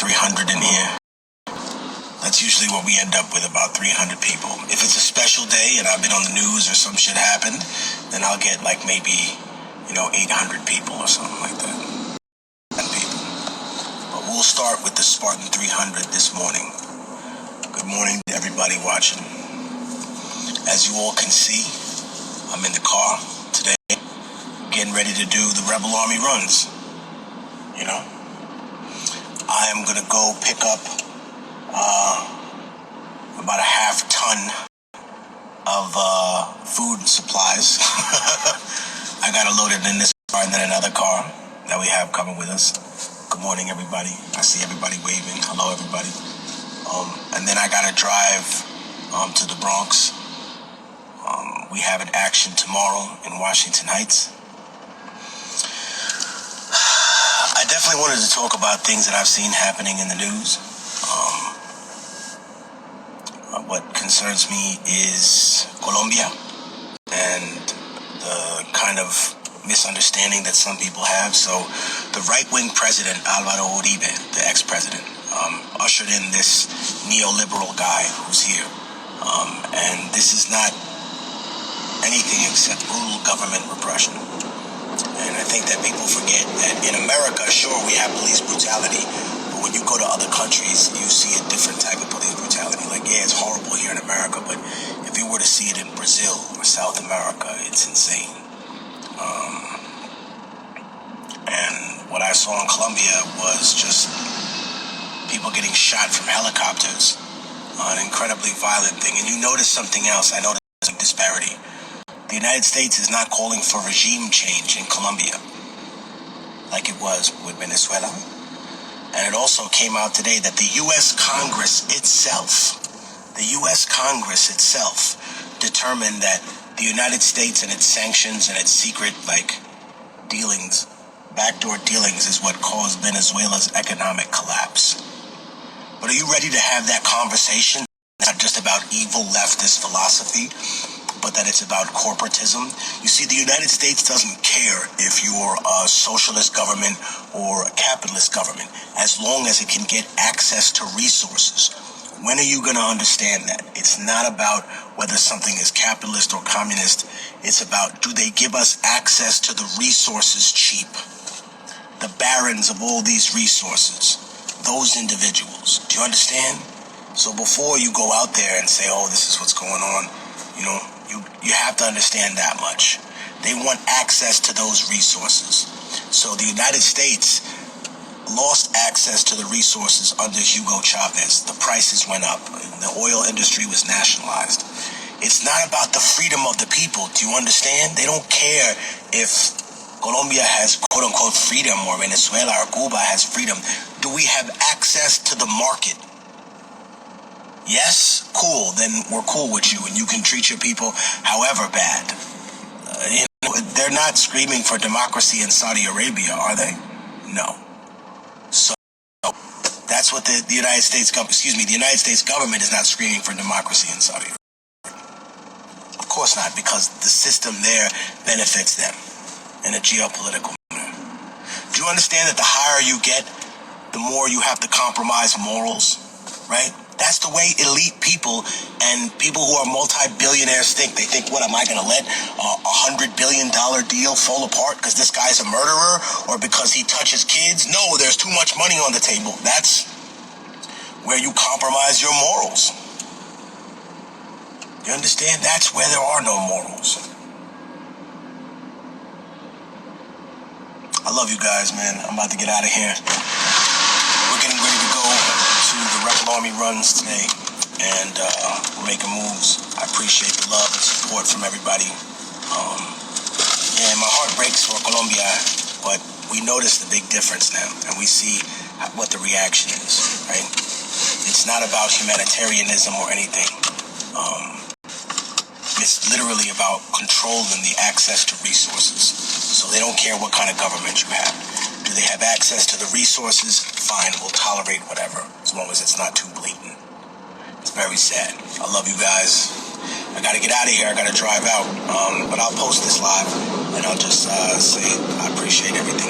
300 in here. That's usually what we end up with, about 300 people. If it's a special day and I've been on the news or some shit happened, then I'll get like maybe, 800 people or something like that. People. But we'll start with the Spartan 300 this morning. Good morning to everybody watching. As you all can see, I'm in the car today, getting ready to do the Rebel Army runs. I am gonna go pick up about a half ton of food supplies. I gotta load it in this car and then another car that we have coming with us. Good morning, everybody. I see everybody waving. Hello, everybody. And then I gotta drive to the Bronx. We have an action tomorrow in Washington Heights. I definitely wanted to talk about things that I've seen happening in the news. What concerns me is Colombia and the kind of misunderstanding that some people have. So the right-wing president, Alvaro Uribe, the ex-president, ushered in this neoliberal guy who's here. And this is not anything except brutal government repression. And I think that people forget that in America, sure, we have police brutality, but when you go to other countries, you see a different type of police brutality. Like, yeah, it's horrible here in America, but if you were to see it in Brazil or South America, it's insane. And what I saw in Colombia was just people getting shot from helicopters, an incredibly violent thing. And you notice something else. I noticed a disparity. The United States is not calling for regime change in Colombia like it was with Venezuela. And it also came out today that the U.S. Congress itself determined that the United States and its sanctions and its secret, dealings, backdoor dealings is what caused Venezuela's economic collapse. But are you ready to have that conversation? Not just about evil leftist philosophy, but that it's about corporatism. You see, the United States doesn't care if you're a socialist government or a capitalist government, as long as it can get access to resources. When are you going to understand that? It's not about whether something is capitalist or communist. It's about, do they give us access to the resources cheap? The barons of all these resources, those individuals. Do you understand? So before you go out there and say, oh, this is what's going on, you have to understand that much. They want access to those resources. So the United States lost access to the resources under Hugo Chavez. The prices went up. The oil industry was nationalized. It's not about the freedom of the people. Do you understand? They don't care if Colombia has quote-unquote freedom or Venezuela or Cuba has freedom. Do we have access to the market? Yes? Cool. Then we're cool with you and you can treat your people however bad. They're not screaming for democracy in Saudi Arabia, are they? No. So that's what the United States government is not screaming for democracy in Saudi Arabia. Of course not, because the system there benefits them in a geopolitical manner. Do you understand that the higher you get, the more you have to compromise morals, right? That's the way elite people and people who are multi-billionaires think. They think, what, am I going to let a $100 billion deal fall apart because this guy's a murderer or because he touches kids? No, there's too much money on the table. That's where you compromise your morals. You understand? That's where there are no morals. I love you guys, man. I'm about to get out of here. We're getting ready to go to the Rebel Army runs today, and we're making moves. I appreciate the love and support from everybody. My heart breaks for Colombia, but we notice the big difference now, and we see what the reaction is, right? It's not about humanitarianism or anything. It's literally about controlling the access to resources. So they don't care what kind of government you have. Do they have access to the resources? Fine, we'll tolerate whatever, as long as it's not too blatant. It's very sad. I love you guys. I gotta get out of here. I gotta drive out. But I'll post this live, and I'll just say I appreciate everything.